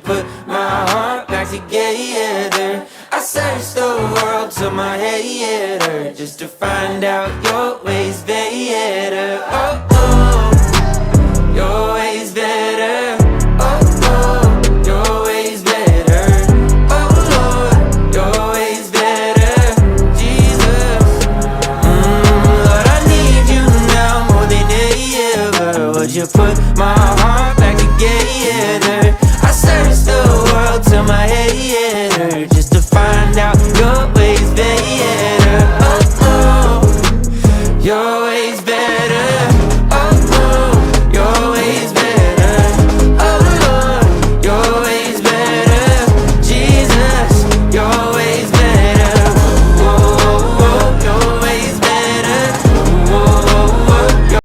put my heart back together? I searched the world till my head hurt, just to find out your ways better. Oh, oh, your ways better. Oh, oh, your ways better. Oh, Lord, your ways better. Jesus, Lord, I need you now more than ever. Would you put my